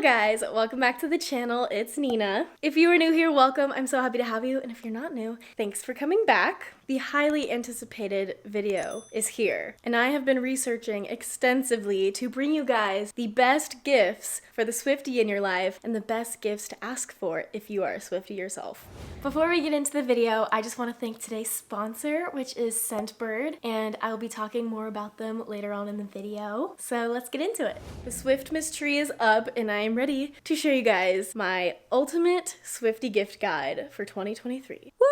guys, welcome back to the channel. It's Nina. If you are new here, welcome. I'm so happy to have you. And if you're not new, thanks for coming back. The highly anticipated video is here, and I have been researching extensively to bring you guys the best gifts for the Swiftie in your life and the best gifts to ask for if you are a Swiftie yourself. Before we get into the video, I just want to thank today's sponsor, which is Scentbird, and I will be talking more about them later on in the video. So let's get into it. The Swiftmas tree is up, and I am ready to show you guys my ultimate Swiftie gift guide for 2023. Woo!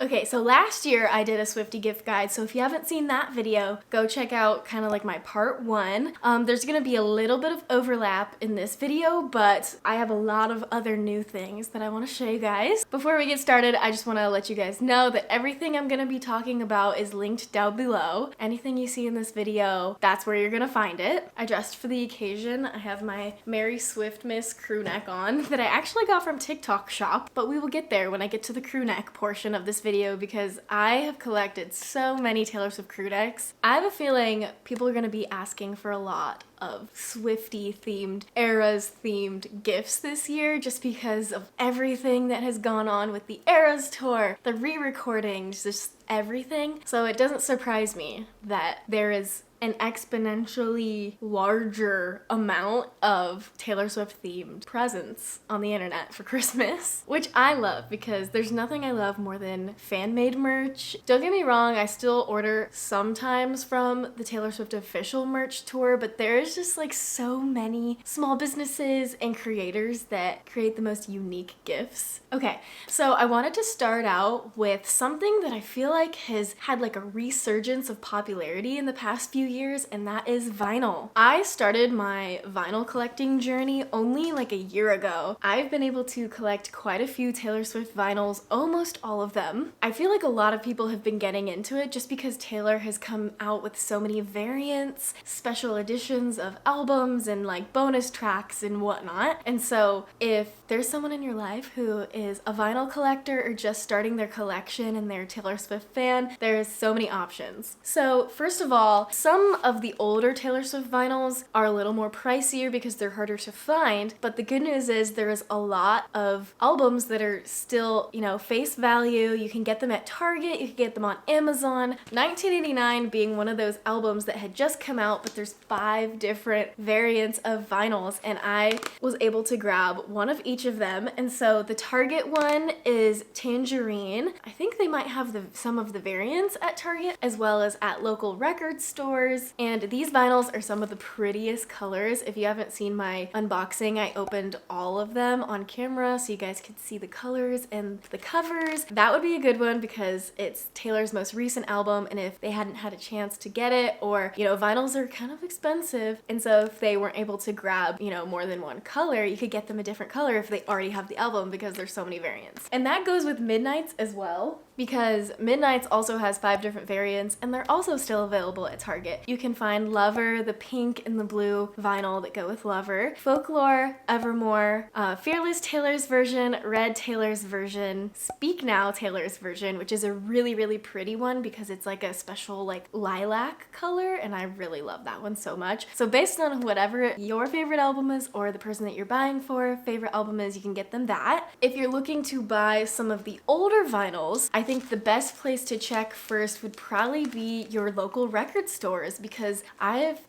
Okay, so last year I did a Swiftie gift guide, so if you haven't seen that video, go check out kind of like my part one. There's gonna be a little bit of overlap in this video, but I have a lot of other new things that I want to show you guys. Before we get started, I just want to let you guys know that everything I'm gonna be talking about is linked down below. Anything you see in this video, that's where you're gonna find it. I dressed for the occasion. I have my Merry Swiftmas Crewneck on that I actually got from TikTok shop, but we will get there when I get to the Crewneck portion of this video because I have collected so many Taylor Swift crewnecks. I have a feeling people are going to be asking for a lot of Swiftie themed, Eras themed gifts this year just because of everything that has gone on with the Eras tour, the re-recordings, just everything. So it doesn't surprise me that there is an exponentially larger amount of Taylor Swift themed presents on the internet for Christmas, which I love because there's nothing I love more than fan-made merch. Don't get me wrong, I still order sometimes from the Taylor Swift official merch tour, but there's just like so many small businesses and creators that create the most unique gifts. Okay, so I wanted to start out with something that I feel like has had like a resurgence of popularity in the past few years, and that is vinyl. I started my vinyl collecting journey only like a year ago. I've been able to collect quite a few Taylor Swift vinyls, almost all of them. I feel like a lot of people have been getting into it just because Taylor has come out with so many variants, special editions of albums and like bonus tracks and whatnot. And so if there's someone in your life who is a vinyl collector or just starting their collection and they're a Taylor Swift fan, there's so many options. So first of all, some of the older Taylor Swift vinyls are a little more pricier because they're harder to find, but the good news is there is a lot of albums that are still, you know, face value. You can get them at Target, you can get them on Amazon. 1989 being one of those albums that had just come out, but there's 5 different variants of vinyls, and I was able to grab one of each of them. And so the Target one is Tangerine. I think they might have some of the variants at Target as well as at local record stores. And these vinyls are some of the prettiest colors. If you haven't seen my unboxing, I opened all of them on camera so you guys could see the colors and the covers. That would be a good one because it's Taylor's most recent album, and if they hadn't had a chance to get it, or, you know, vinyls are kind of expensive, and so if they weren't able to grab, you know, more than one color, you could get them a different color if they already have the album because there's so many variants. And that goes with Midnight's as well, because Midnight's also has 5 different variants, and they're also still available at Target. You can find Lover, the pink and the blue vinyl that go with Lover, Folklore, Evermore, Fearless Taylor's version, Red Taylor's version, Speak Now Taylor's version, which is a really, really pretty one because it's like a special like lilac color, and I really love that one so much. So based on whatever your favorite album is or the person that you're buying for favorite album is, you can get them that. If you're looking to buy some of the older vinyls, I think the best place to check first would probably be your local record stores, because I've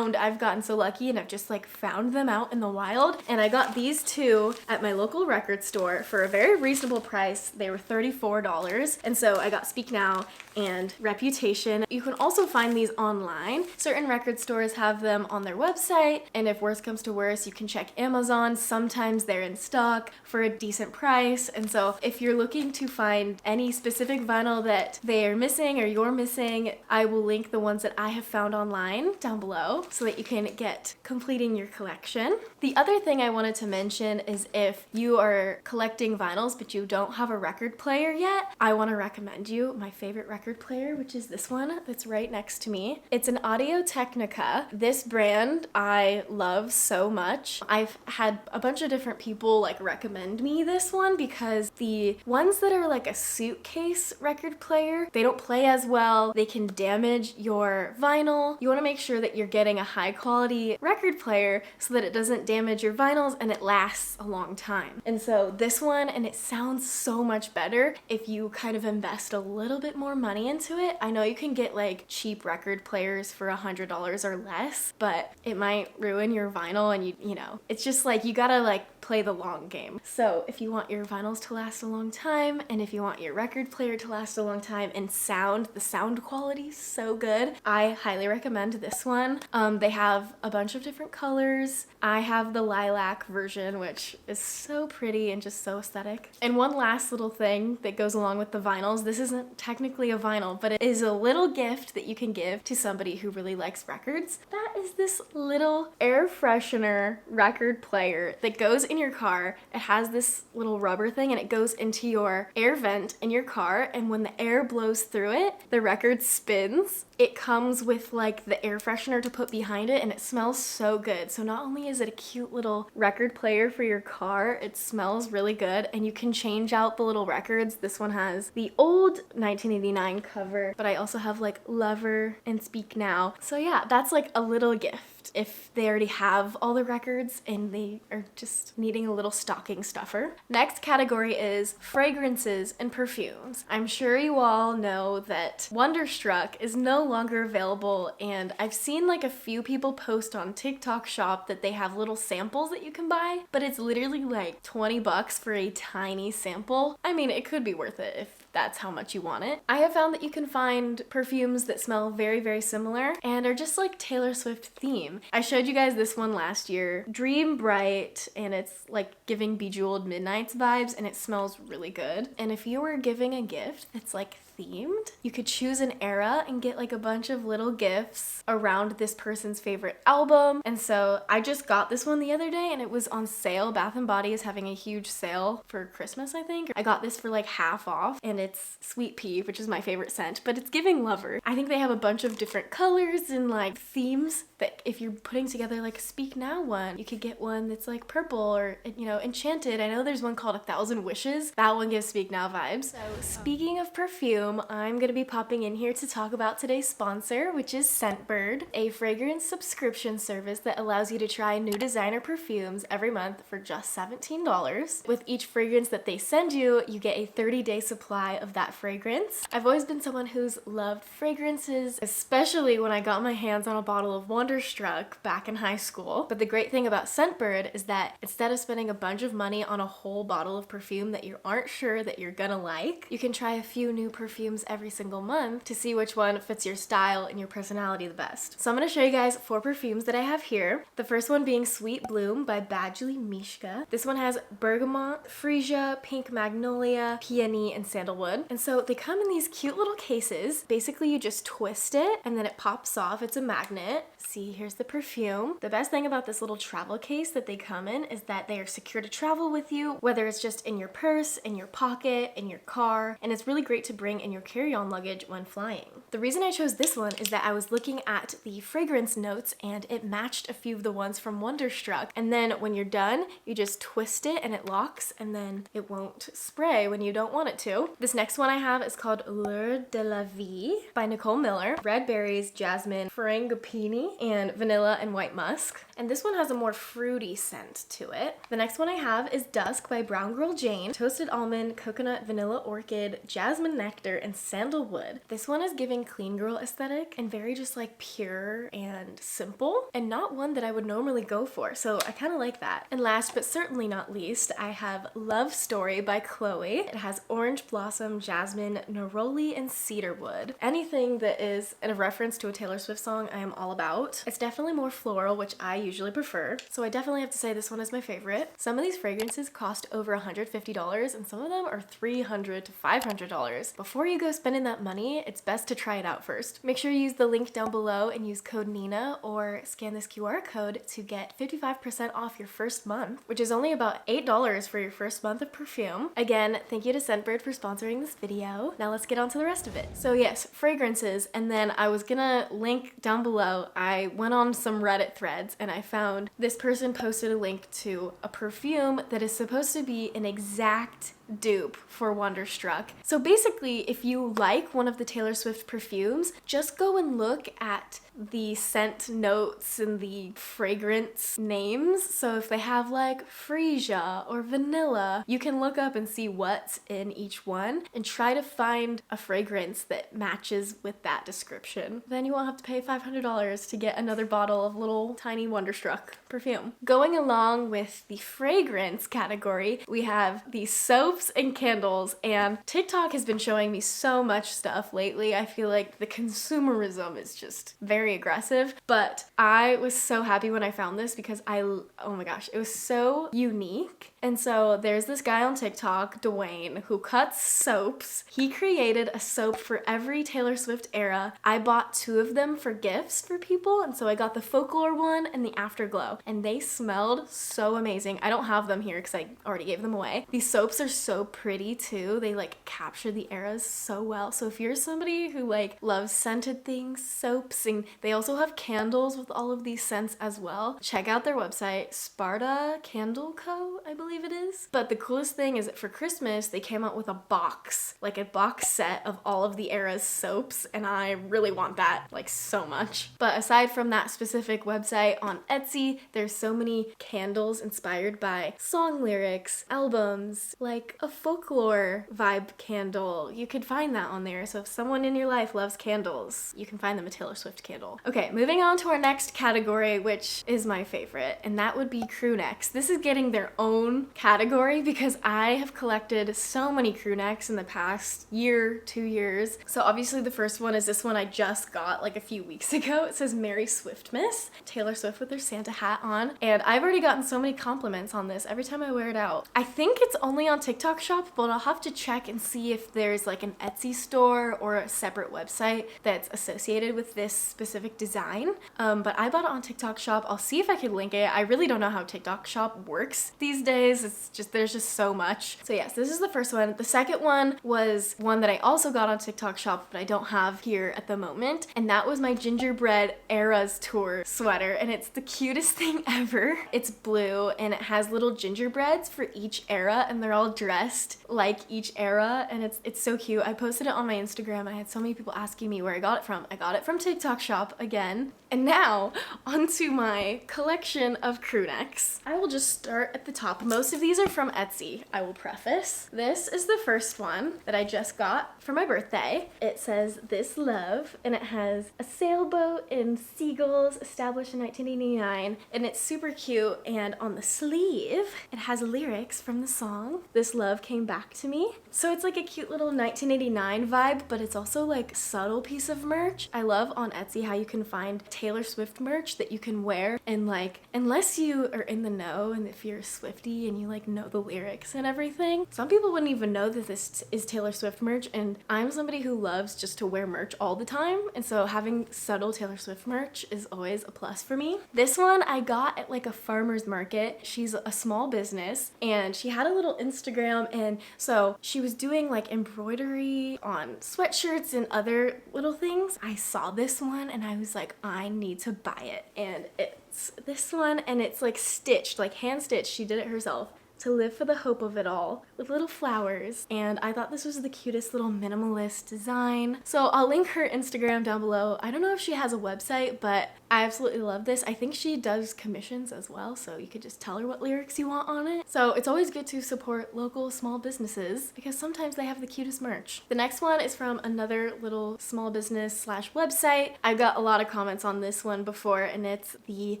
gotten so lucky and I've just like found them out in the wild, and I got these 2 at my local record store for a very reasonable price. They were $34, and so I got Speak Now and Reputation. You can also find these online. Certain record stores have them on their website, and if worse comes to worse, you can check Amazon. Sometimes they're in stock for a decent price, and so if you're looking to find any specific vinyl that they are missing or you're missing, I will link the ones that I have found online down below so that you can get completing your collection. The other thing I wanted to mention is if you are collecting vinyls but you don't have a record player yet, I want to recommend you my favorite record player, which is this one that's right next to me. It's an Audio-Technica. This brand I love so much. I've had a bunch of different people like recommend me this one because the ones that are like a suitcase case record player. They don't play as well. They can damage your vinyl. You want to make sure that you're getting a high quality record player so that it doesn't damage your vinyls and it lasts a long time. And so this one, and it sounds so much better if you kind of invest a little bit more money into it. I know you can get like cheap record players for $100 or less, but it might ruin your vinyl, and you know, it's just like you gotta like play the long game. So if you want your vinyls to last a long time, and if you want your record player to last a long time, and the sound quality is so good, I highly recommend this one. They have a bunch of different colors. I have the lilac version, which is so pretty and just so aesthetic. And one last little thing that goes along with the vinyls, this isn't technically a vinyl, but it is a little gift that you can give to somebody who really likes records. That is this little air freshener record player that goes in your car. It has this little rubber thing and it goes into your air vent in your car, and when the air blows through it, the record spins. It comes with like the air freshener to put behind it, and it smells so good. So not only is it a cute little record player for your car, it smells really good, and you can change out the little records. This one has the old 1989 cover, but I also have like Lover and Speak Now. So yeah, that's like a little gift if they already have all the records and they are just needing a little stocking stuffer. Next category is fragrances and perfumes. I'm sure you all know that Wonderstruck is no longer available, and I've seen like a few people post on TikTok Shop that they have little samples that you can buy, but it's literally like 20 bucks for a tiny sample. I mean, it could be worth it if that's how much you want it. I have found that you can find perfumes that smell very, very similar and are just like Taylor Swift theme. I showed you guys this one last year, Dream Bright, and it's like giving Bejeweled Midnights vibes, and it smells really good. And if you were giving a gift that's like themed, you could choose an era and get like a bunch of little gifts around this person's favorite album. And so I just got this one the other day and it was on sale. Bath & Body is having a huge sale for Christmas, I think. I got this for like half off, and it's Sweet Pea, which is my favorite scent, but it's giving Lover. I think they have a bunch of different colors and like themes that if you're putting together like a Speak Now one, you could get one that's like purple or, you know, enchanted. I know there's one called 1,000 Wishes. That one gives Speak Now vibes. So speaking of perfume, I'm gonna be popping in here to talk about today's sponsor, which is Scentbird, a fragrance subscription service that allows you to try new designer perfumes every month for just $17. With each fragrance that they send you, you get a 30-day supply of that fragrance. I've always been someone who's loved fragrances, especially when I got my hands on a bottle of Wonderstruck back in high school. But the great thing about Scentbird is that instead of spending a bunch of money on a whole bottle of perfume that you aren't sure that you're gonna like, you can try a few new perfumes every single month to see which one fits your style and your personality the best. So I'm gonna show you guys 4 perfumes that I have here. The first one being Sweet Bloom by Badgley Mischka. This one has bergamot, freesia, pink magnolia, peony, and sandalwood. And so they come in these cute little cases. Basically, you just twist it and then it pops off. It's a magnet. See, here's the perfume. The best thing about this little travel case that they come in is that they are secure to travel with you, whether it's just in your purse, in your pocket, in your car, and it's really great to bring in your carry-on luggage when flying. The reason I chose this one is that I was looking at the fragrance notes and it matched a few of the ones from Wonderstruck. And then when you're done, you just twist it and it locks, and then it won't spray when you don't want it to. This next one I have is called L'Heure de la Vie by Nicole Miller. Red berries, jasmine, frangipani, and vanilla and white musk. And this one has a more fruity scent to it. The next one I have is Dusk by Brown Girl Jane. Toasted almond, coconut, vanilla orchid, jasmine nectar, and sandalwood. This one is giving clean girl aesthetic and very just like pure and simple, and not one that I would normally go for. So I kind of like that. And last but certainly not least, I have Love Story by Chloe. It has orange blossom, jasmine, neroli, and cedarwood. Anything that is a reference to a Taylor Swift song, I am all about. It's definitely more floral, which I usually prefer. So I definitely have to say this one is my favorite. Some of these fragrances cost over $150 and some of them are $300 to $500. Before you go spending that money, it's best to try it out first. Make sure you use the link down below and use code Nena or scan this QR code to get 55% off your first month, which is only about $8 for your first month of perfume. Again, thank you to Scentbird for sponsoring this video. Now let's get on to the rest of it. So yes, fragrances, and then I was gonna link down below. I went on some Reddit threads and I found this person posted a link to a perfume that is supposed to be an exact dupe for Wonderstruck. So basically, if you like one of the Taylor Swift perfumes, just go and look at the scent notes and the fragrance names. So if they have like freesia or vanilla, you can look up and see what's in each one and try to find a fragrance that matches with that description. Then you won't have to pay $500 to get another bottle of little tiny Wonderstruck perfume. Going along with the fragrance category, we have the soaps and candles, and TikTok has been showing me so much stuff lately. I feel like the consumerism is just very aggressive, but I was so happy when I found this because oh my gosh, it was so unique. And so there's this guy on TikTok, Dwayne, who cuts soaps. He created a soap for every Taylor Swift era. I bought 2 of them for gifts for people, and so I got the Folklore one and the Afterglow, and they smelled so amazing. I don't have them here because I already gave them away. These soaps are so pretty too. They like capture the eras so well. So if you're somebody who like loves scented things, soaps, and they also have candles with all of these scents as well, check out their website, Sparta Candle Co., I believe it is. But the coolest thing is that for Christmas, they came out with a box, like a box set of all of the era's soaps, and I really want that, like, so much. But aside from that specific website, on Etsy, there's so many candles inspired by song lyrics, albums, like a folklore vibe candle. You could find that on there. So if someone in your life loves candles, you can find them a Taylor Swift candle. Okay, moving on to our next category, which is my favorite, and that would be Crewnecks. This is getting their own category because I have collected so many Crewnecks in the past year, 2 years. So obviously the first one is this one I just got like a few weeks ago. It says Merry Swiftmas, Taylor Swift with her Santa hat on, and I've already gotten so many compliments on this every time I wear it out. I think it's only on TikTok Shop, but I'll have to check and see if there's like an Etsy store or a separate website that's associated with this specific design. But I bought it on TikTok Shop. I'll see if I can link it. I really don't know how TikTok Shop works these days. It's just, there's just so much. So yes, this is the first one. The second one was one that I also got on TikTok Shop, but I don't have here at the moment. And that was my Gingerbread Eras Tour sweater. And it's the cutest thing ever. It's blue and it has little gingerbreads for each era, and they're all dressed like each era. And it's so cute. I posted it on my Instagram. I had so many people asking me where I got it from. I got it from TikTok Shop again. And now onto my collection of Crewnecks. I will just start at the top. Most of these are from Etsy, I will preface. This is the first one that I just got for my birthday. It says This Love, and it has a sailboat and seagulls established in 1989, and it's super cute. And on the sleeve, it has lyrics from the song This Love Came Back to Me. So it's like a cute little 1989 vibe, but it's also like a subtle piece of merch. I love on Etsy how you can find Taylor Swift merch that you can wear, and like, unless you are in the know and if you're a Swiftie and you like know the lyrics and everything, some people wouldn't even know that this is Taylor Swift merch, and I'm somebody who loves just to wear merch all the time, and so having subtle Taylor Swift merch is always a plus for me. This one I got at like a farmer's market. She's a small business and she had a little Instagram, and so she was doing like embroidery on sweatshirts and other little things. I saw this one and I was like, I need to buy it, and it's this one, and it's like stitched, like hand stitched. She did it herself. To live for the hope of it all, with little flowers, and I thought this was the cutest little minimalist design. So I'll link her Instagram down below. I don't know if she has a website, but I absolutely love this. I think she does commissions as well, so you could just tell her what lyrics you want on it. So it's always good to support local small businesses because sometimes they have the cutest merch. The next one is from another little small business slash website. I got a lot of comments on this one before, and it's the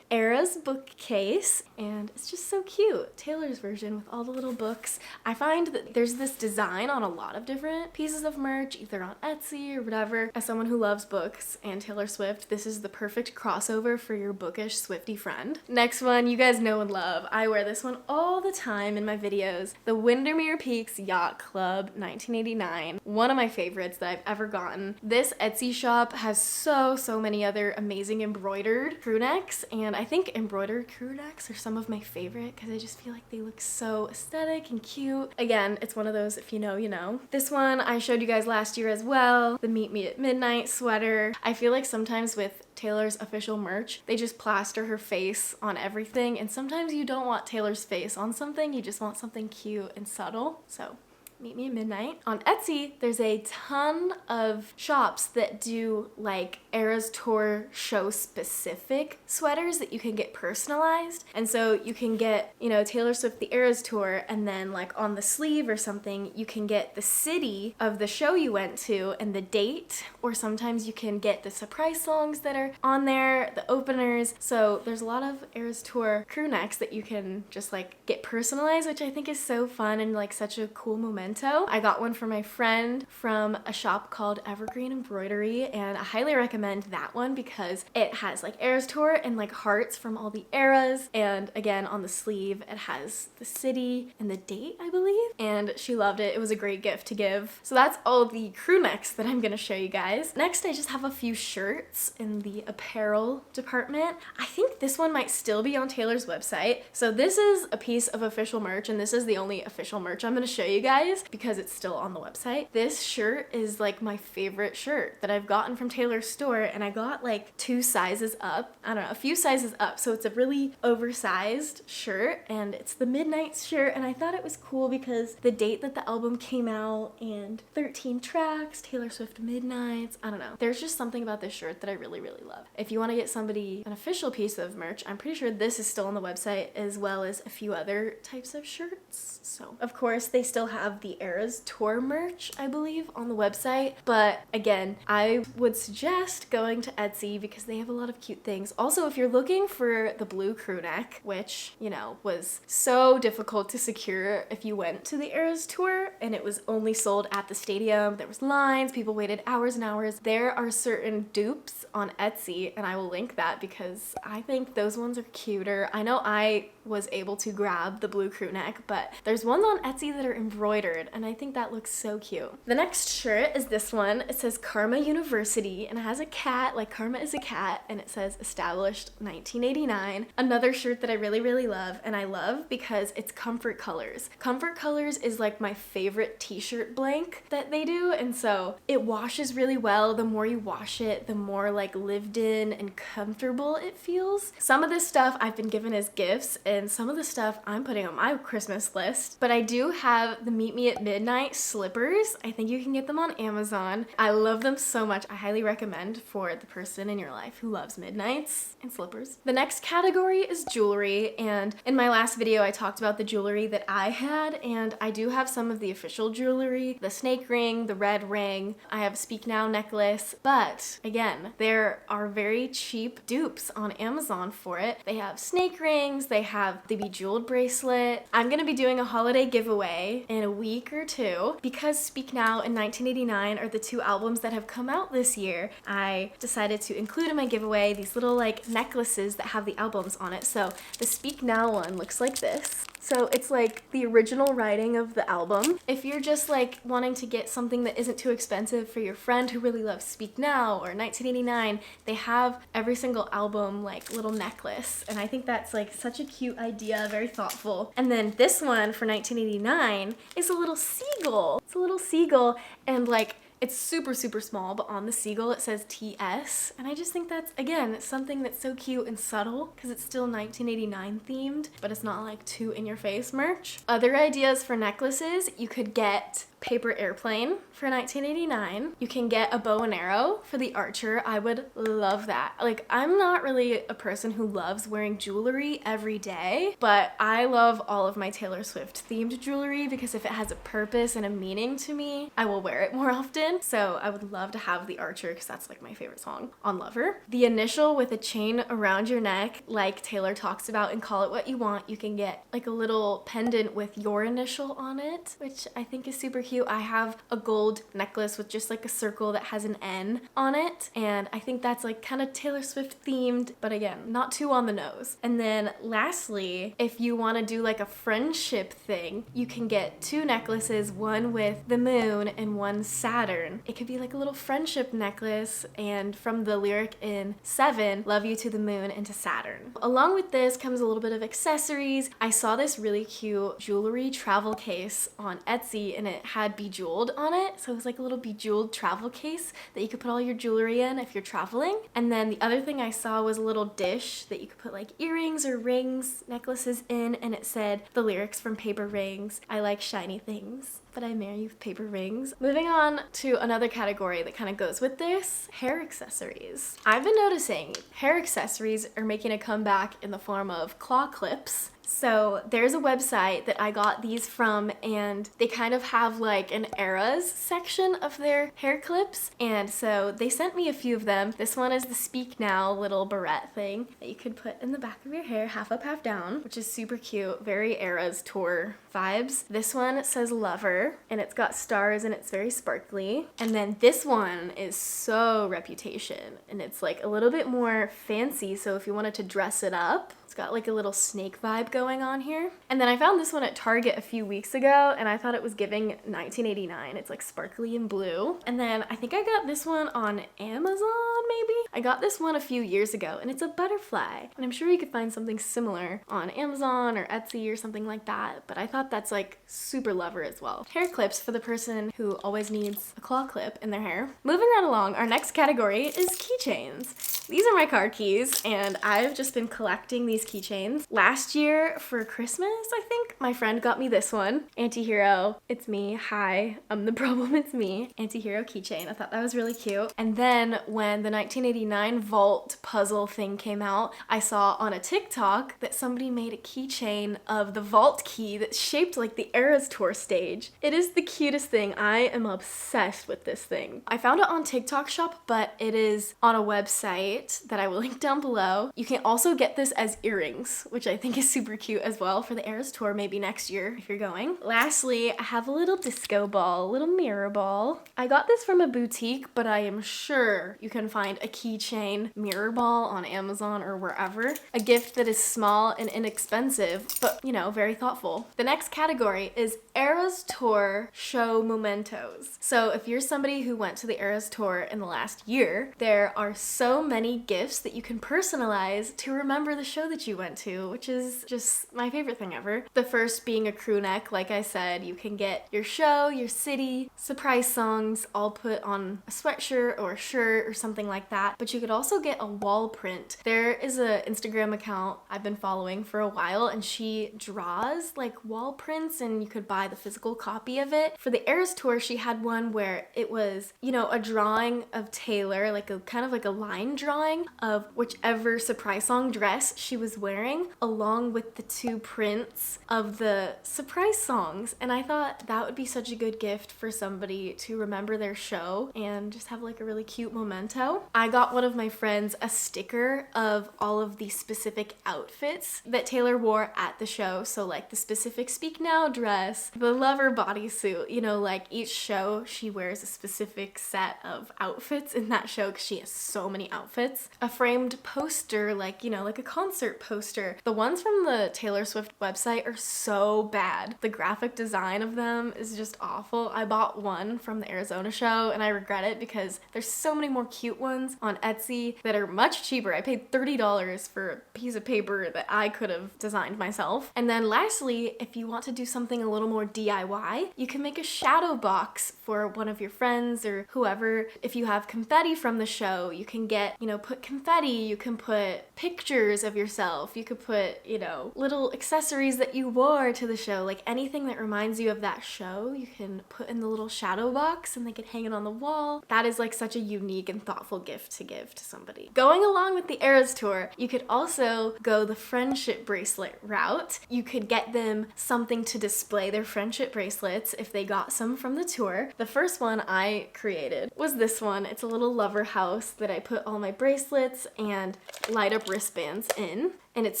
Eras bookcase, and it's just so cute. Taylor's version with all the little books. I find that there's this design on a lot of different pieces of merch, either on Etsy or whatever. As someone who loves books and Taylor Swift, this is the perfect crossover for your bookish Swiftie friend. Next one, you guys know and love. I wear this one all the time in my videos. The Windermere Peaks Yacht Club 1989. One of my favorites that I've ever gotten. This Etsy shop has so many other amazing embroidered crewnecks, and I think embroidered crewnecks are some of my favorite because I just feel like they look so aesthetic and cute. Again, it's one of those, if you know, you know. This one I showed you guys last year as well, the Meet Me at Midnight sweater. I feel like sometimes with Taylor's official merch, they just plaster her face on everything, and sometimes you don't want Taylor's face on something, you just want something cute and subtle. So Meet Me at Midnight. On Etsy, there's a ton of shops that do like Eras Tour show specific sweaters that you can get personalized. And so you can get, you know, Taylor Swift the Eras Tour, and then like on the sleeve or something, you can get the city of the show you went to and the date, or sometimes you can get the surprise songs that are on there, the openers. So there's a lot of Eras Tour crew necks that you can just like get personalized, which I think is so fun and like such a cool memento. I got one for my friend from a shop called Evergreen Embroidery, and I highly recommend that one because it has like Eras Tour and like hearts from all the eras, and again on the sleeve it has the city and the date, I believe, and she loved it. It was a great gift to give. So that's all the crew necks that I'm gonna show you guys. Next, I just have a few shirts in the apparel department. I think this one might still be on Taylor's website. So this is a piece of official merch, and this is the only official merch I'm gonna show you guys because it's still on the website. This shirt is like my favorite shirt that I've gotten from Taylor's store, and I got like 2 sizes up. I don't know, a few sizes up. So it's a really oversized shirt, and it's the Midnight shirt, and I thought it was cool because the date that the album came out and 13 tracks, Taylor Swift Midnights, I don't know. There's just something about this shirt that I really, really love. If you want to get somebody an official piece of merch, I'm pretty sure this is still on the website, as well as a few other types of shirts. So of course they still have the Eras Tour merch, I believe, on the website, but again, I would suggest going to Etsy because they have a lot of cute things. Also, if you're looking for the blue crew neck, which, you know, was so difficult to secure if you went to the Eras Tour and it was only sold at the stadium, there was lines, people waited hours and hours. There are certain dupes on Etsy, and I will link that because I think those ones are cuter. I know I was able to grab the blue crew neck, but there's ones on Etsy that are embroidered, and I think that looks so cute. The next shirt is this one. It says Karma University, and it has a cat, like Karma is a cat, and it says established 1989. Another shirt that I really, really love, and I love because it's Comfort Colors. Comfort Colors is like my favorite t-shirt blank that they do, and so it washes really well. The more you wash it, the more like lived in and comfortable it feels. Some of this stuff I've been given as gifts, and some of the stuff I'm putting on my Christmas list, but I do have the Meet Me at Midnight slippers. I think you can get them on Amazon. I love them so much. I highly recommend for the person in your life who loves midnights and slippers. The next category is jewelry, and in my last video I talked about the jewelry that I had, and I do have some of the official jewelry, the snake ring, the red ring. I have a Speak Now necklace, but again, there are very cheap dupes on Amazon for it. They have snake rings, they have the bejeweled bracelet. I'm gonna be doing a holiday giveaway in a week or two. Because Speak Now and 1989 are the 2 albums that have come out this year, I decided to include in my giveaway these little like necklaces that have the albums on it. So the Speak Now one looks like this. So it's like the original writing of the album. If you're just like wanting to get something that isn't too expensive for your friend who really loves Speak Now or 1989, they have every single album like little necklace. And I think that's like such a cute idea, very thoughtful. And then this one for 1989 is a little seagull. It's a little seagull, and like it's super, super small, but on the seagull it says TS, and I just think that's, again, something that's so cute and subtle because it's still 1989 themed, but it's not like too in-your-face merch. Other ideas for necklaces, you could get paper airplane for 1989. You can get a bow and arrow for the archer. I would love that. Like, I'm not really a person who loves wearing jewelry every day, but I love all of my Taylor Swift themed jewelry because if it has a purpose and a meaning to me, I will wear it more often. So I would love to have the archer because that's like my favorite song on Lover. The initial with a chain around your neck, like Taylor talks about in Call It What You Want, you can get like a little pendant with your initial on it, which I think is super cute. I have a gold necklace with just like a circle that has an N on it, and I think that's like kind of Taylor Swift themed, but again, not too on the nose. And then lastly, if you want to do like a friendship thing, you can get 2 necklaces, one with the moon and one Saturn. It could be like a little friendship necklace, and from the lyric in 7, love you to the moon and to Saturn. Along with this comes a little bit of accessories. I saw this really cute jewelry travel case on Etsy, and it had bejeweled on it, so it was like a little bejeweled travel case that you could put all your jewelry in if you're traveling. And then the other thing I saw was a little dish that you could put like earrings or rings, necklaces in, and it said the lyrics from Paper Rings, I like shiny things, but I marry you with paper rings. Moving on to another category that kind of goes with this, hair accessories. I've been noticing hair accessories are making a comeback in the form of claw clips. So there's a website that I got these from, and they kind of have like an eras section of their hair clips, and so they sent me a few of them. This one is the Speak Now little barrette thing that you could put in the back of your hair, half up, half down, which is super cute, very eras tour vibes. This one says Lover, and it's got stars and it's very sparkly. And then this one is so Reputation, and it's like a little bit more fancy, so if you wanted to dress it up, it's got like a little snake vibe going on here. And then I found this one at Target a few weeks ago, and I thought it was giving 1989. It's like sparkly and blue. And then I think I got this one on Amazon, maybe? I got this one a few years ago, and it's a butterfly. And I'm sure you could find something similar on Amazon or Etsy or something like that, but I thought that's like super Lover as well. Hair clips for the person who always needs a claw clip in their hair. Moving right along, our next category is keychains. These are my car keys, and I've just been collecting these keychains. Last year for Christmas, I think, my friend got me this one. Antihero, it's me, hi, I'm the problem, it's me. Antihero keychain, I thought that was really cute. And then when the 1989 vault puzzle thing came out, I saw on a TikTok that somebody made a keychain of the vault key that's shaped like the Eras Tour stage. It is the cutest thing. I am obsessed with this thing. I found it on TikTok shop, but it is on a website that I will link down below. You can also get this as earrings, which I think is super cute as well for the Eras Tour, maybe next year if you're going. Lastly, I have a little disco ball, a little mirror ball. I got this from a boutique, but I am sure you can find a keychain mirror ball on Amazon or wherever. A gift that is small and inexpensive, but you know, very thoughtful. The next category is Eras Tour Show Momentos. So if you're somebody who went to the Eras Tour in the last year, there are so many gifts that you can personalize to remember the show that you went to, which is just my favorite thing ever. The first being a crew neck. Like I said, you can get your show, your city, surprise songs all put on a sweatshirt or a shirt or something like that. But you could also get a wall print. There is an Instagram account I've been following for a while, and she draws like wall prints, and you could buy the physical copy of it. For the Eras Tour, she had one where it was, you know, a drawing of Taylor, like a kind of like a line drawing of whichever surprise song dress she was wearing, along with the two prints of the surprise songs. And I thought that would be such a good gift for somebody to remember their show and just have like a really cute memento. I got one of my friends a sticker of all of the specific outfits that Taylor wore at the show. So like the specific Speak Now dress, the Lover bodysuit, you know, like each show she wears a specific set of outfits in that show because she has so many outfits. A framed poster, like, you know, like a concert poster. The ones from the Taylor Swift website are so bad. The graphic design of them is just awful. I bought one from the Arizona show and I regret it because there's so many more cute ones on Etsy that are much cheaper. I paid $30 for a piece of paper that I could have designed myself. And then lastly, if you want to do something a little more DIY, you can make a shadow box for one of your friends or whoever. If you have confetti from the show, you can get, you know, put confetti, you can put pictures of yourself, you could put, you know, little accessories that you wore to the show, like anything that reminds you of that show, you can put in the little shadow box and they can hang it on the wall. That is like such a unique and thoughtful gift to give to somebody. Going along with the Eras Tour, you could also go the friendship bracelet route. You could get them something to display their friendship bracelets if they got some from the tour. The first one I created was this one. It's a little lover house that I put all my bracelets and light up wristbands in. And it's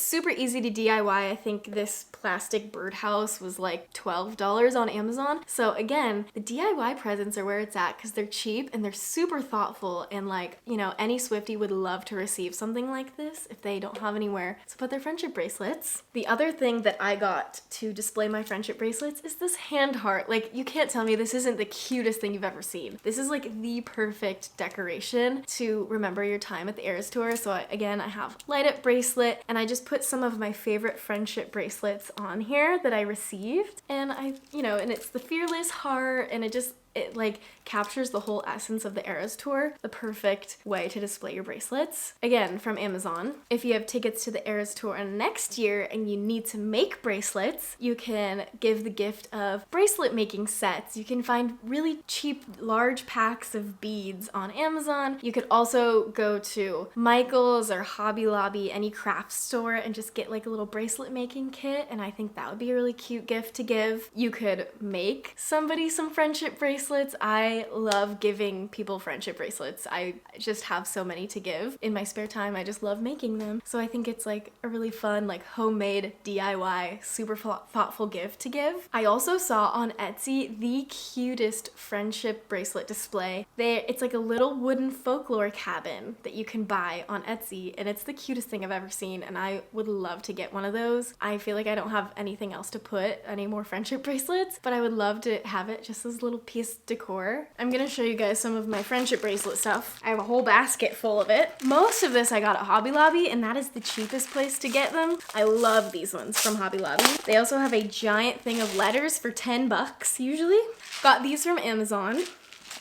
super easy to DIY. I think this plastic birdhouse was like $12 on Amazon. So again, the DIY presents are where it's at because they're cheap and they're super thoughtful, and like, you know, any Swiftie would love to receive something like this if they don't have anywhere to put their friendship bracelets. The other thing that I got to display my friendship bracelets is this hand heart. Like, you can't tell me this isn't the cutest thing you've ever seen. This is like the perfect decoration to remember your time at the Eras Tour. So again, I have light up bracelet, and I just put some of my favorite friendship bracelets on here that I received, and I, you know, and it's the fearless heart, and it It like captures the whole essence of the Eras Tour, the perfect way to display your bracelets. Again, from Amazon. If you have tickets to the Eras Tour next year and you need to make bracelets, you can give the gift of bracelet making sets. You can find really cheap, large packs of beads on Amazon. You could also go to Michael's or Hobby Lobby, any craft store, and just get like a little bracelet making kit, and I think that would be a really cute gift to give. You could make somebody some friendship bracelets. I love giving people friendship bracelets. I just have so many to give. In my spare time, I just love making them. So I think it's like a really fun, like homemade DIY, super thoughtful gift to give. I also saw on Etsy the cutest friendship bracelet display. It's like a little wooden folklore cabin that you can buy on Etsy, and it's the cutest thing I've ever seen, and I would love to get one of those. I feel like I don't have anything else to put any more friendship bracelets, but I would love to have it just as a little piece of decor. I'm gonna show you guys some of my friendship bracelet stuff. I have a whole basket full of it. Most of this I got at Hobby Lobby, and that is the cheapest place to get them. I love these ones from Hobby Lobby. They also have a giant thing of letters for 10 bucks usually. Got these from Amazon.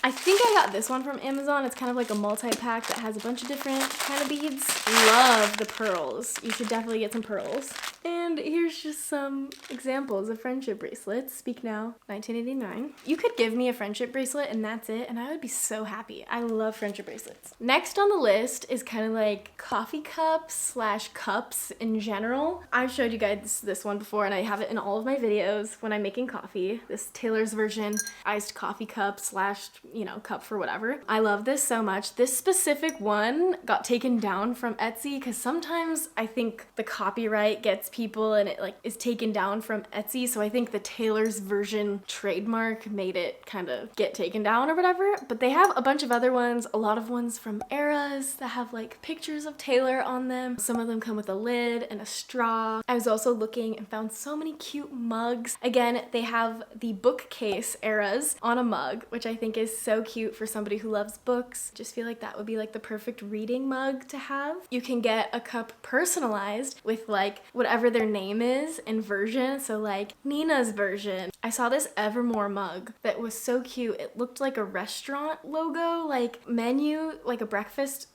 I think I got this one from Amazon. It's kind of like a multi-pack that has a bunch of different kind of beads. Love the pearls. You should definitely get some pearls. And here's just some examples of friendship bracelets. Speak Now, 1989. You could give me a friendship bracelet and that's it, and I would be so happy. I love friendship bracelets. Next on the list is kind of like coffee cups slash cups in general. I've showed you guys this one before, and I have it in all of my videos when I'm making coffee. This Taylor's version iced coffee cup slash, you know, cup for whatever. I love this so much. This specific one got taken down from Etsy because sometimes I think the copyright gets people and it like is taken down from Etsy. So I think the Taylor's version trademark made it kind of get taken down or whatever. But they have a bunch of other ones, a lot of ones from Eras that have like pictures of Taylor on them. Some of them come with a lid and a straw. I was also looking and found so many cute mugs. Again, they have the bookcase Eras on a mug, which I think is so cute for somebody who loves books. Just feel like that would be like the perfect reading mug to have. You can get a cup personalized with like whatever their name is in version. So like Nena's version. I saw this Evermore mug that was so cute. It looked like a restaurant logo, like menu, like a breakfast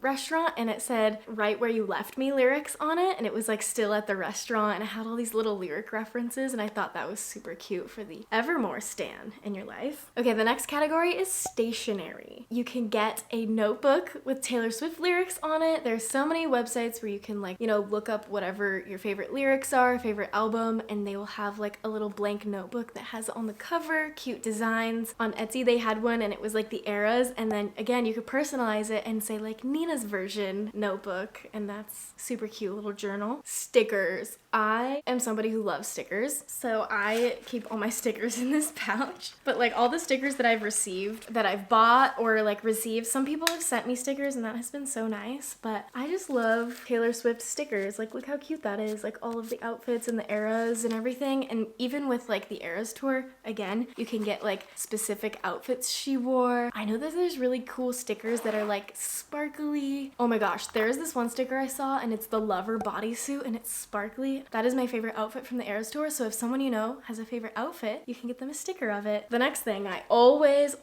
restaurant, and it said "Right Where You Left Me" lyrics on it, and it was like still at the restaurant, and it had all these little lyric references, and I thought that was super cute for the Evermore stan in your life. Okay, the next category is stationery. You can get a notebook with Taylor Swift lyrics on it. There's so many websites where you can like, you know, look up whatever your favorite lyrics are, favorite album, and they will have like a little blank notebook that has on the cover cute designs. On Etsy they had one and it was like the Eras, and then again you could personalize it and say like Nena's version notebook, and that's super cute little journal. Stickers. I am somebody who loves stickers, so I keep all my stickers in this pouch. But like all the stickers that I've received, that I've bought or like received, some people have sent me stickers and that has been so nice, but I just love Taylor Swift stickers. Like look how cute that is, like all of the outfits and the Eras and everything. And even with like the Eras tour, again, you can get like specific outfits she wore. I know that there's really cool stickers that are like sparkly. Oh my gosh, there's this one sticker I saw and it's the Lover bodysuit and it's sparkly. That is my favorite outfit from the Eras tour, so if someone you know has a favorite outfit, you can get them a sticker of it. The next thing, I always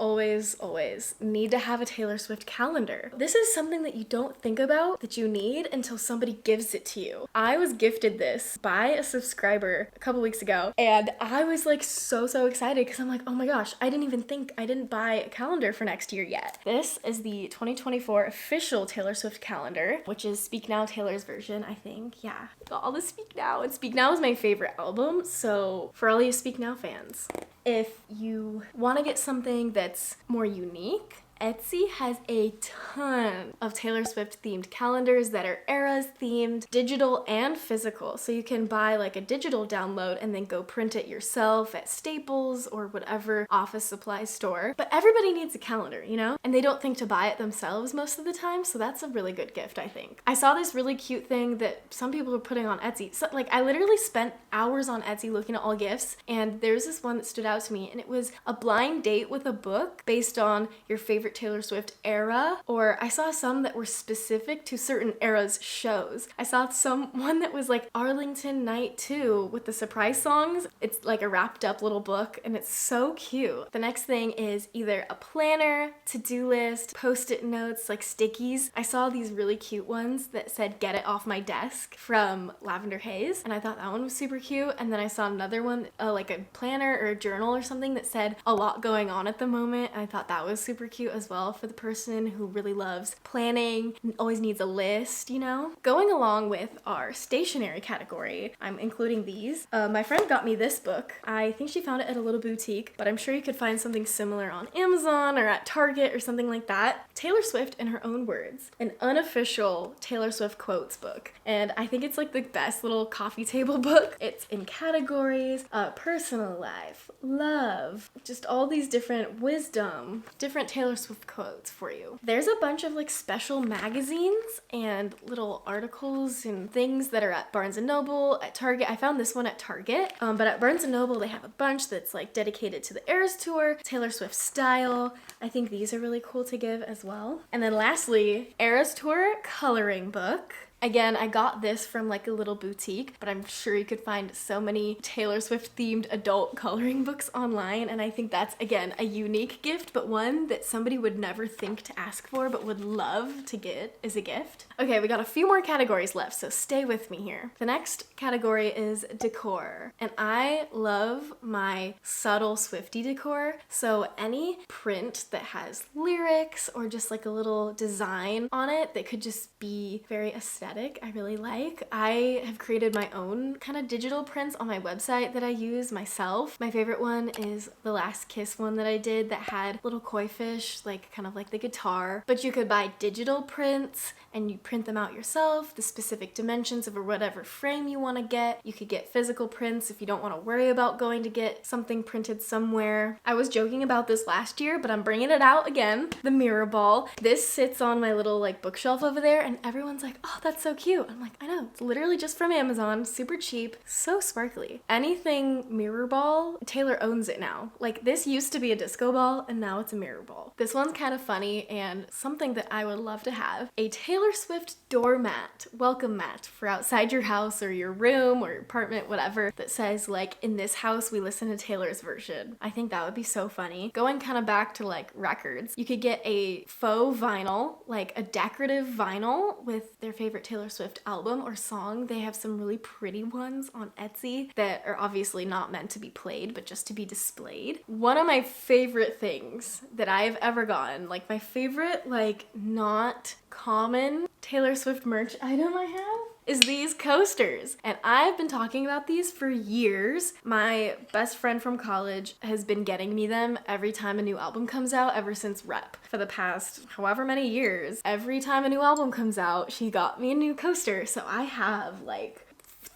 need to have a Taylor Swift calendar. This is something that you don't think about that you need until somebody gives it to you. I was gifted this by a subscriber a couple weeks ago, and I was like so excited because I'm like, oh my gosh, I didn't buy a calendar for next year yet. This is the 2024 official Taylor Swift calendar, which is Speak Now Taylor's version, I think. Yeah, got all the Speak Now, and Speak Now is my favorite album, so for all you Speak Now fans, if you want to get something that's more unique, Etsy has a ton of Taylor Swift themed calendars that are Eras themed, digital and physical. So you can buy like a digital download and then go print it yourself at Staples or whatever office supply store. But everybody needs a calendar, you know? And they don't think to buy it themselves most of the time, so that's a really good gift, I think. I saw this really cute thing that some people were putting on Etsy. So like I literally spent hours on Etsy looking at all gifts, and there's this one that stood out to me, and it was a blind date with a book based on your favorite favorite Taylor Swift era, or I saw some that were specific to certain eras shows. I saw one that was like Arlington Night 2 with the surprise songs. It's like a wrapped up little book and it's so cute. The next thing is either a planner, to-do list, post-it notes, like stickies. I saw these really cute ones that said "Get It Off My Desk" from Lavender Haze, and I thought that one was super cute. And then I saw another one, like a planner or a journal or something that said "A lot going on at the moment." I thought that was super cute as well for the person who really loves planning, always needs a list, you know? Going along with our stationery category, I'm including these. My friend got me this book. I think she found it at a little boutique, but I'm sure you could find something similar on Amazon or at Target or something like that. Taylor Swift in Her Own Words, an unofficial Taylor Swift quotes book. And I think it's like the best little coffee table book. It's in categories, personal life, love, just all these different wisdom, different Taylor Swift quotes for you. There's a bunch of like special magazines and little articles and things that are at Barnes & Noble, at Target. I found this one at Target, but at Barnes & Noble they have a bunch that's like dedicated to the Eras Tour, Taylor Swift style. I think these are really cool to give as well. And then lastly, Eras Tour coloring book. Again, I got this from like a little boutique, but I'm sure you could find so many Taylor Swift themed adult coloring books online, and I think that's, again, a unique gift, but one that somebody would never think to ask for but would love to get as a gift. Okay, we got a few more categories left, so stay with me here. The next category is decor, and I love my subtle Swiftie decor, so any print that has lyrics or just like a little design on it that could just be very aesthetic, I really like. I have created my own kind of digital prints on my website that I use myself. My favorite one is the Last Kiss one that I did that had little koi fish, like kind of like the guitar, but you could buy digital prints and you print them out yourself, the specific dimensions of whatever frame you want to get. You could get physical prints if you don't want to worry about going to get something printed somewhere. I was joking about this last year, but I'm bringing it out again. The mirror ball. This sits on my little like bookshelf over there and everyone's like, "Oh, that's so cute." I'm like, I know, it's literally just from Amazon, super cheap, so sparkly. Anything mirror ball, Taylor owns it now. Like this used to be a disco ball and now it's a mirror ball. This one's kind of funny and something that I would love to have. A Taylor Swift doormat, welcome mat for outside your house or your room or your apartment, whatever, that says like, "In this house we listen to Taylor's version." I think that would be so funny. Going kind of back to like records, you could get a faux vinyl, like a decorative vinyl with their favorite Taylor Swift album or song. They have some really pretty ones on Etsy that are obviously not meant to be played, but just to be displayed. One of my favorite things that I have ever gotten, like my favorite, like not common Taylor Swift merch item I have, is these coasters. And I've been talking about these for years. My best friend from college has been getting me them every time a new album comes out ever since Rep. For the past however many years, every time a new album comes out, she got me a new coaster. So I have like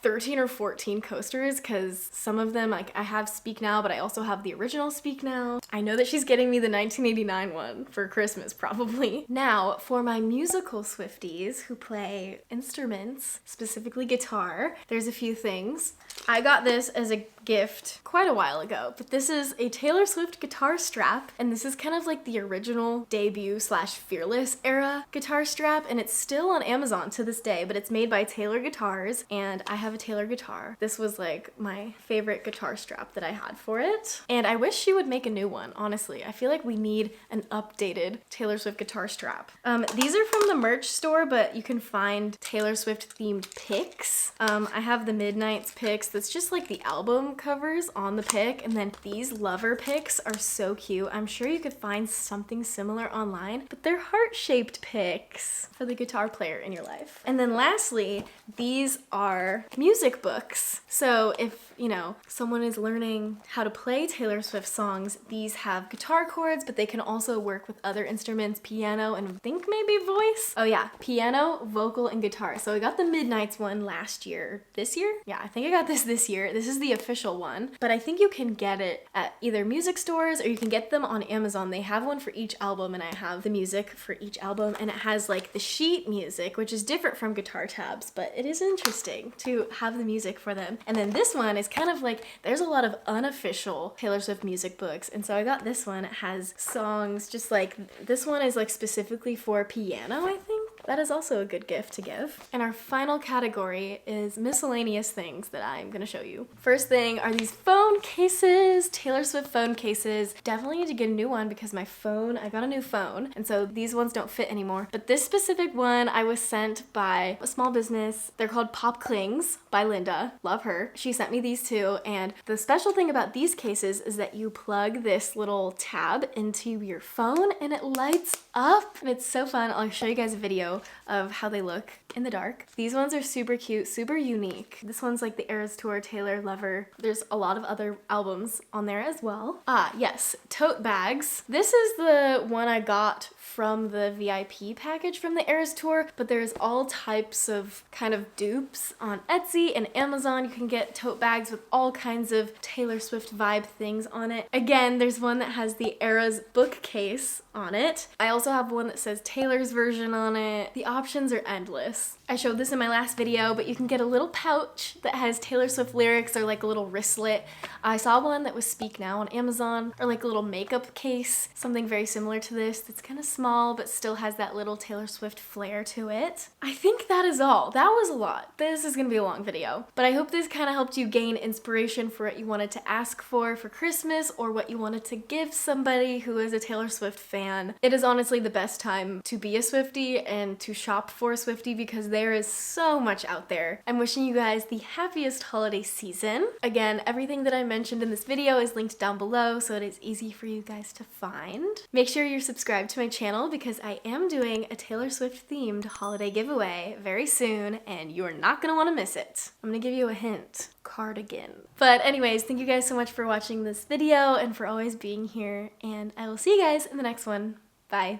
13 or 14 coasters because some of them, like I have Speak Now, but I also have the original Speak Now. I know that she's getting me the 1989 one for Christmas probably. Now for my musical Swifties who play instruments, specifically guitar, there's a few things. I got this as a gift quite a while ago, but this is a Taylor Swift guitar strap, and this is kind of like the original debut / Fearless era guitar strap, and it's still on Amazon to this day, but it's made by Taylor Guitars, and I have a Taylor guitar. This was like my favorite guitar strap that I had for it, and I wish she would make a new one, honestly. I feel like we need an updated Taylor Swift guitar strap. These are from the merch store, but you can find Taylor Swift themed pics. I have the Midnight's pics that's just like the album covers on the pic, and then these lover pics are so cute. I'm sure you could find something similar online, but they're heart-shaped pics for the guitar player in your life. And then lastly, these are music books. So if, you know, someone is learning how to play Taylor Swift songs, these have guitar chords, but they can also work with other instruments, piano, and I think maybe voice. Oh yeah, piano, vocal, and guitar. So I got the Midnight's one last year. This year? Yeah, I think I got this year. This is the official one, but I think you can get it at either music stores or you can get them on Amazon. They have one for each album, and I have the music for each album, and it has like the sheet music, which is different from guitar tabs, but it is interesting to have the music for them. And then this one is kind of like, there's a lot of unofficial Taylor Swift music books. And so I got this one. It has songs just like, this one is like specifically for piano, I think. That is also a good gift to give. And our final category is miscellaneous things that I'm gonna show you. First thing are these phone cases, Taylor Swift phone cases. Definitely need to get a new one because my phone, I got a new phone, and so these ones don't fit anymore. But this specific one I was sent by a small business. They're called Pop Clings by Linda. Love her. She sent me these two, and the special thing about these cases is that you plug this little tab into your phone and it lights up. And it's so fun. I'll show you guys a video of how they look in the dark. These ones are super cute, super unique. This one's like the Eras Tour Taylor Lover. There's a lot of other albums on there as well. Ah, yes, tote bags. This is the one I got from the VIP package from the Eras Tour, but there's all types of kind of dupes on Etsy and Amazon. You can get tote bags with all kinds of Taylor Swift vibe things on it. Again, there's one that has the Eras bookcase on it. I also have one that says Taylor's version on it. The options are endless. I showed this in my last video, but you can get a little pouch that has Taylor Swift lyrics or like a little wristlet. I saw one that was Speak Now on Amazon, or like a little makeup case, something very similar to this that's kind of small but still has that little Taylor Swift flair to it. I think that is all. That was a lot. This is gonna be a long video, but I hope this kind of helped you gain inspiration for what you wanted to ask for Christmas or what you wanted to give somebody who is a Taylor Swift fan. It is honestly the best time to be a Swiftie and to shop for a Swiftie because there is so much out there. I'm wishing you guys the happiest holiday season. Again, everything that I mentioned in this video is linked down below so it is easy for you guys to find. Make sure you're subscribed to my channel because I am doing a Taylor Swift themed holiday giveaway very soon and you're not gonna want to miss it. I'm gonna give you a hint. Cardigan. But anyways, thank you guys so much for watching this video and for always being here, and I will see you guys in the next one. Bye.